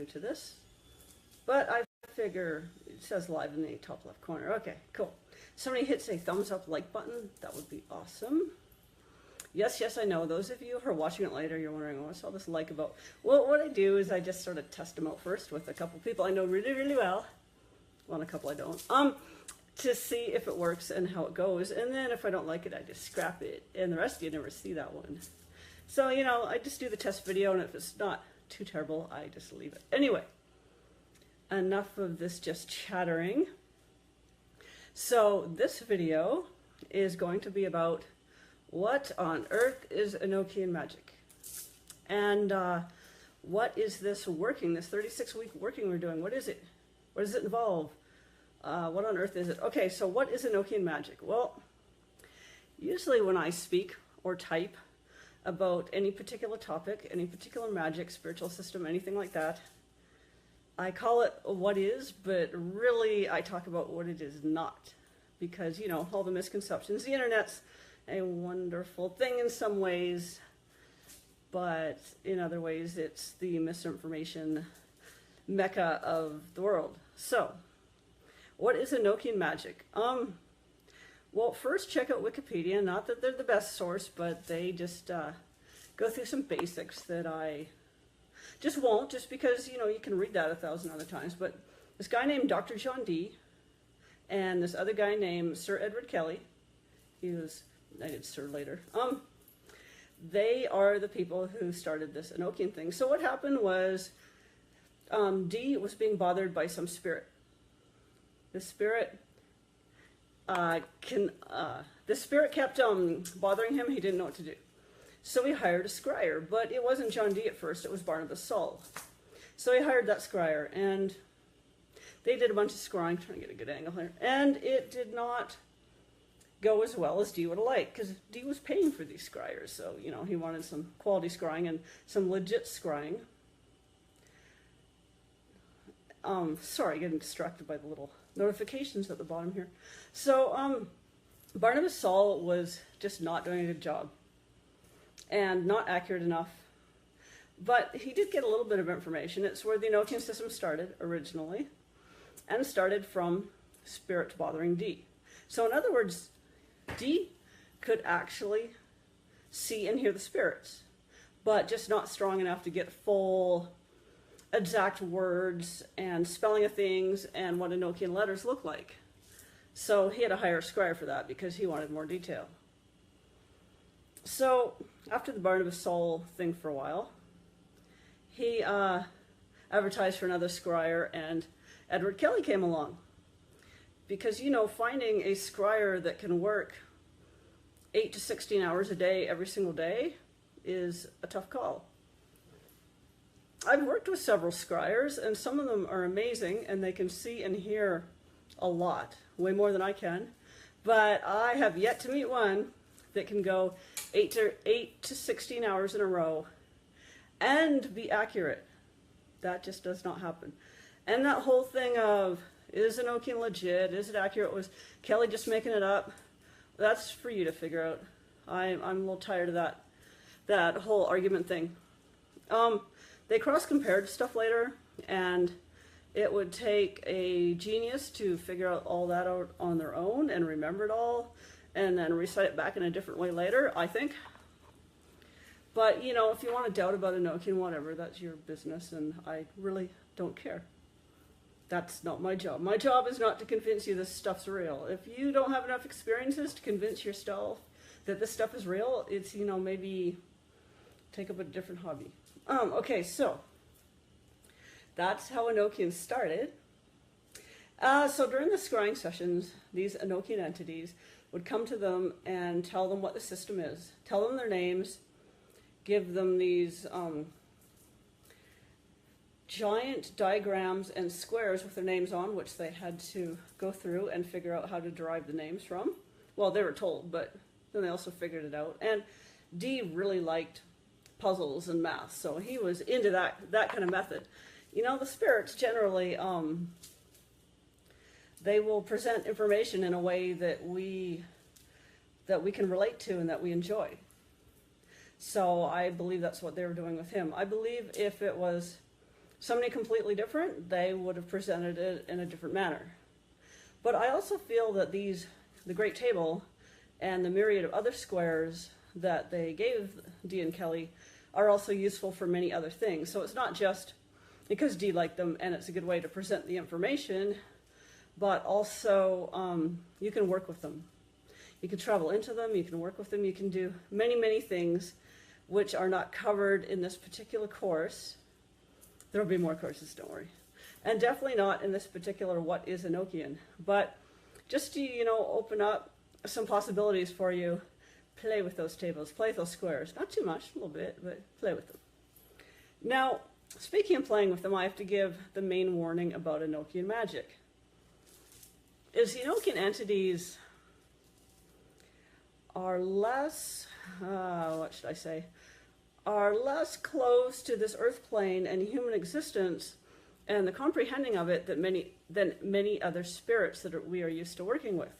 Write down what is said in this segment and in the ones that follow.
new to this, but I figure it says live in the top left corner. Okay, cool. Somebody hits a thumbs up like button. That would be awesome. Yes, yes, I know. Those of you who are watching it later, you're wondering, oh, what's all this like about? Well, what I do is I just sort of test them out first with a couple people I know really, really well. Well, a couple I don't. To see if it works and how it goes. And then if I don't like it, I just scrap it. And the rest of you never see that one. So, you know, I just do the test video, and if it's not too terrible, I just leave it. Anyway, enough of this just chattering. So this video is going to be about what on earth is Enochian magic? And what is this working, this 36-week working we're doing? What is it? What does it involve? What on earth is it? Okay, so what is Enochian magic? Well, usually when I speak or type about any particular topic, any particular magic, spiritual system, anything like that, I call it what is, but really I talk about what it is not. Because, you know, all the misconceptions. The internet's a wonderful thing in some ways, but in other ways it's the misinformation mecca of the world. So, what is Enochian magic? Well, first check out Wikipedia. Not that they're the best source, but they just go through some basics that I just won't, just because, you know, you can read that 1,000 other times. But this guy named Dr. John Dee and this other guy named Sir Edward Kelly, he was knighted Sir later, they are the people who started this Enochian thing. So what happened was Dee was being bothered by some spirit. The spirit kept bothering him. He didn't know what to do. So he hired a scryer, but it wasn't John Dee at first, it was Barnabas Saul. So he hired that scryer, and they did a bunch of scrying, trying to get a good angle here, and it did not go as well as Dee would have liked, because Dee was paying for these scryers, so, you know, he wanted some quality scrying and some legit scrying. Sorry, getting distracted by the little notifications at the bottom here. So, Barnabas Saul was just not doing a good job and not accurate enough, but he did get a little bit of information. It's where the Enochian system started originally, and started from spirits bothering Dee. So in other words, Dee could actually see and hear the spirits, but just not strong enough to get full exact words and spelling of things and what Enochian letters look like. So he had to hire a scryer for that because he wanted more detail. So after the Barnabas Saul thing for a while, he advertised for another scryer, and Edward Kelly came along. Because, you know, finding a scryer that can work 8 to 16 hours a day every single day is a tough call. I've worked with several scryers, and some of them are amazing, and they can see and hear a lot, way more than I can. But I have yet to meet one that can go 8 to 16 hours in a row and be accurate. That just does not happen. And that whole thing of, is Enochian legit? Is it accurate? Was Kelly just making it up? That's for you to figure out. I'm a little tired of that whole argument thing. They cross-compared stuff later, and it would take a genius to figure out all that out on their own and remember it all, and then recite it back in a different way later, I think. But, you know, if you want to doubt about Enochian, whatever, that's your business, and I really don't care. That's not my job. My job is not to convince you this stuff's real. If you don't have enough experiences to convince yourself that this stuff is real, it's, you know, maybe take up a different hobby. Okay, so that's how Enochian started. So during the scrying sessions, these Enochian entities would come to them and tell them what the system is, tell them their names, give them these giant diagrams and squares with their names on, which they had to go through and figure out how to derive the names from. Well, they were told, but then they also figured it out. And Dee really liked puzzles and math, so he was into that kind of method. You know, the spirits generally, they will present information in a way that we can relate to and that we enjoy. So I believe that's what they were doing with him. I believe if it was somebody completely different, they would have presented it in a different manner. But I also feel that the Great Table and the myriad of other squares that they gave Dee and Kelly are also useful for many other things. So it's not just because Dee liked them and it's a good way to present the information, but also you can work with them. You can travel into them, you can work with them, you can do many, many things which are not covered in this particular course. There will be more courses, don't worry. And definitely not in this particular What is Enochian. But just to, you know, open up some possibilities for you, play with those tables, play with those squares. Not too much, a little bit, but play with them. Now, speaking of playing with them, I have to give the main warning about Enochian magic. Is the Enochian entities are less, what should I say, are less close to this earth plane and human existence and the comprehending of it than many other spirits that we are used to working with.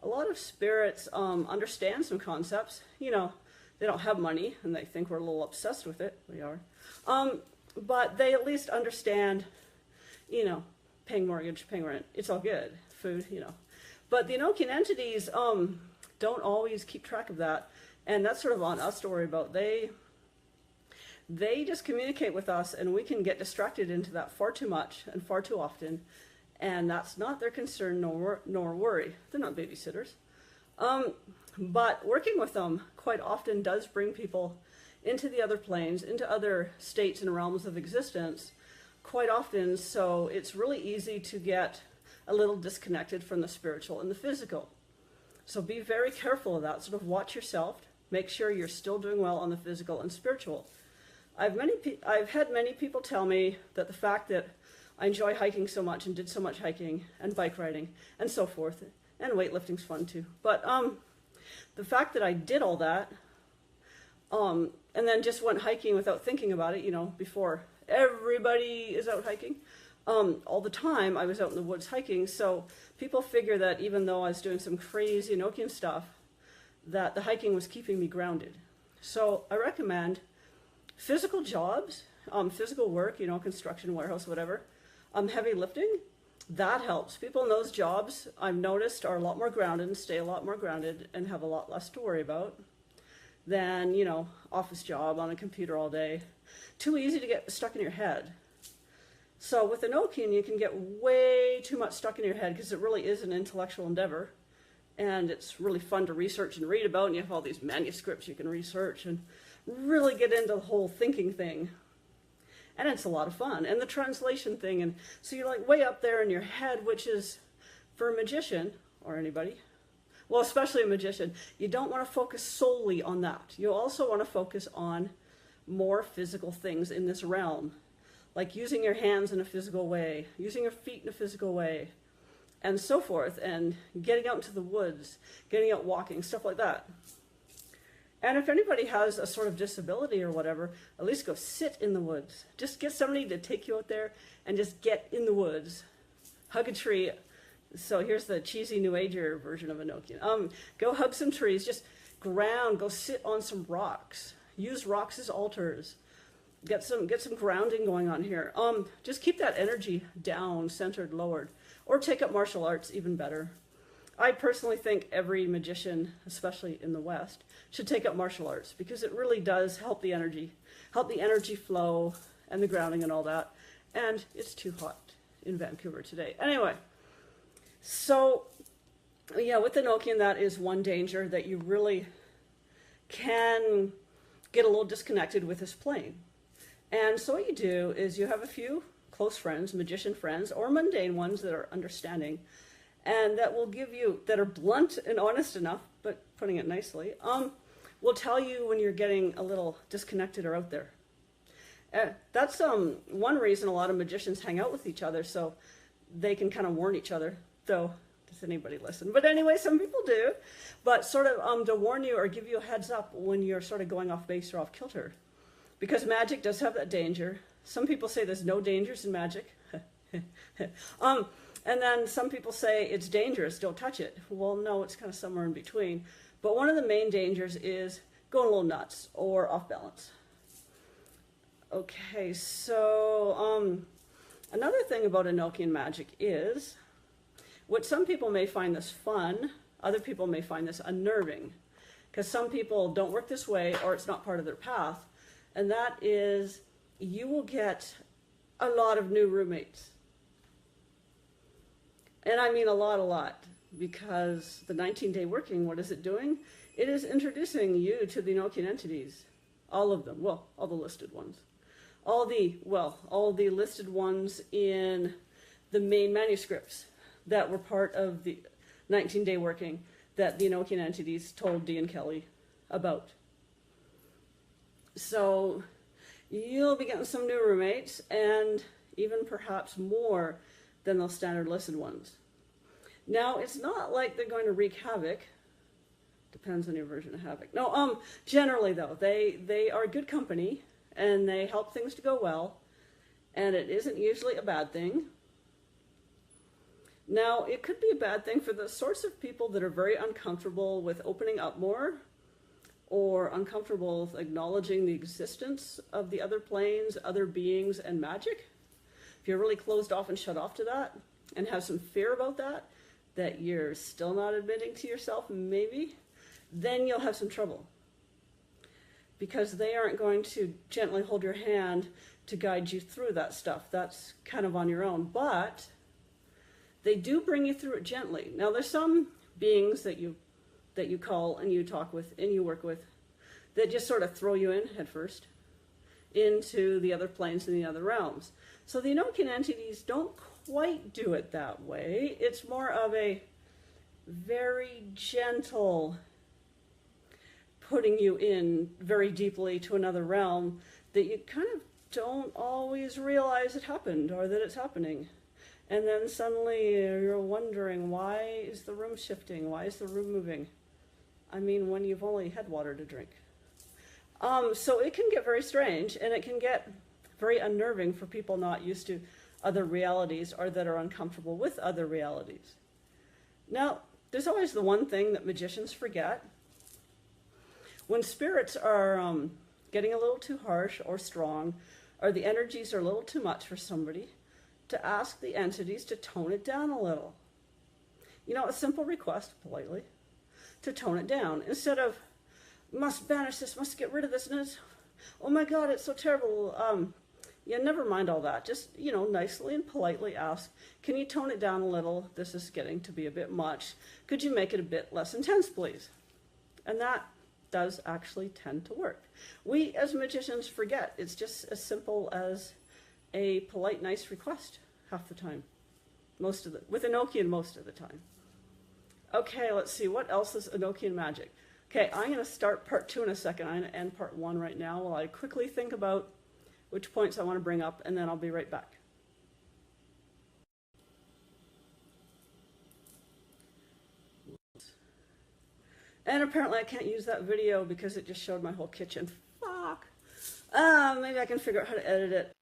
A lot of spirits understand some concepts. You know, they don't have money and they think we're a little obsessed with it. We are. But they at least understand, you know, paying mortgage, paying rent. It's all good. Food, you know. But the Enochian entities don't always keep track of that. And that's sort of on us to worry about. They just communicate with us and we can get distracted into that far too much and far too often. And that's not their concern nor worry. They're not babysitters. But working with them quite often does bring people into the other planes, into other states and realms of existence quite often. So it's really easy to get a little disconnected from the spiritual and the physical. So be very careful of that. Sort of watch yourself. Make sure you're still doing well on the physical and spiritual. I've had many people tell me that the fact that I enjoy hiking so much and did so much hiking and bike riding and so forth, and weightlifting's fun too. But the fact that I did all that and then just went hiking without thinking about it, you know, before everybody is out hiking, all the time I was out in the woods hiking. So people figure that even though I was doing some crazy Enochian stuff, that the hiking was keeping me grounded. So I recommend physical jobs, physical work, you know, construction, warehouse, whatever, heavy lifting, that helps. People in those jobs, I've noticed, are a lot more grounded and stay a lot more grounded and have a lot less to worry about than, you know, office job on a computer all day. Too easy to get stuck in your head. So with Enochian, you can get way too much stuck in your head because it really is an intellectual endeavor. And it's really fun to research and read about, and you have all these manuscripts you can research and really get into the whole thinking thing. And it's a lot of fun. And the translation thing, and so you're like way up there in your head, which is, for a magician, or anybody, well, especially a magician, you don't want to focus solely on that. You also want to focus on more physical things in this realm, like using your hands in a physical way, using your feet in a physical way, and so forth, and getting out into the woods, getting out walking, stuff like that. And if anybody has a sort of disability or whatever, at least go sit in the woods. Just get somebody to take you out there and just get in the woods. Hug a tree. So here's the cheesy New Ager version of Enochian. Go hug some trees, just ground, go sit on some rocks. Use rocks as altars. Get some grounding going on here. Just keep that energy down, centered, lowered. Or take up martial arts, even better. I personally think every magician, especially in the West, should take up martial arts because it really does help the energy flow and the grounding and all that. And it's too hot in Vancouver today. Anyway, so yeah, with Enochian, that is one danger, that you really can get a little disconnected with this plane. And so what you do is you have a few close friends, magician friends, or mundane ones that are understanding, and that will give you, that are blunt and honest enough, but putting it nicely, will tell you when you're getting a little disconnected or out there. That's one reason a lot of magicians hang out with each other, so they can kind of warn each other, though, does anybody listen? But anyway, some people do, but sort of to warn you or give you a heads up when you're sort of going off base or off kilter. Because magic does have that danger. Some people say there's no dangers in magic. And then some people say it's dangerous, don't touch it. Well, no, it's kind of somewhere in between. But one of the main dangers is going a little nuts or off balance. Okay, so another thing about Enochian magic is, what some people may find this fun, other people may find this unnerving, because some people don't work this way or it's not part of their path, and that is you will get a lot of new roommates. And I mean a lot, because the 19-day working, what is it doing? It is introducing you to the Enochian entities, all of them, well, all the listed ones. All the listed ones in the main manuscripts that were part of the 19-day working that the Enochian entities told Dee and Kelly about. So you'll be getting some new roommates, and even perhaps more than those standard listed ones. Now, it's not like they're going to wreak havoc. Depends on your version of havoc. No, generally though, they are good company, and they help things to go well, and it isn't usually a bad thing. Now, it could be a bad thing for the sorts of people that are very uncomfortable with opening up more, or uncomfortable with acknowledging the existence of the other planes, other beings, and magic. If you're really closed off and shut off to that, and have some fear about that you're still not admitting to yourself, maybe, then you'll have some trouble. Because they aren't going to gently hold your hand to guide you through that stuff. That's kind of on your own. But they do bring you through it gently. Now, there's some beings that you call and you talk with and you work with that just sort of throw you in head first into the other planes and the other realms. So the Enochian entities don't quite do it that way. It's more of a very gentle putting you in very deeply to another realm that you kind of don't always realize it happened or that it's happening. And then suddenly you're wondering, why is the room shifting? Why is the room moving? I mean, when you've only had water to drink. So it can get very strange, and it can get very unnerving for people not used to other realities or that are uncomfortable with other realities. Now, there's always the one thing that magicians forget. When spirits are getting a little too harsh or strong, or the energies are a little too much for somebody, to ask the entities to tone it down a little. You know, a simple request, politely, to tone it down. Instead of, must banish this, must get rid of this, and it's, oh my God, it's so terrible. Yeah, never mind all that. Just, you know, nicely and politely ask, can you tone it down a little? This is getting to be a bit much. Could you make it a bit less intense, please? And that does actually tend to work. We, as magicians, forget. It's just as simple as a polite, nice request half the time. With Enochian, most of the time. Okay, let's see. What else is Enochian magic? Okay, I'm going to start part 2 in a second. I'm going to end part 1 right now while I quickly think about which points I want to bring up, and then I'll be right back. And apparently I can't use that video because it just showed my whole kitchen. Fuck. Maybe I can figure out how to edit it.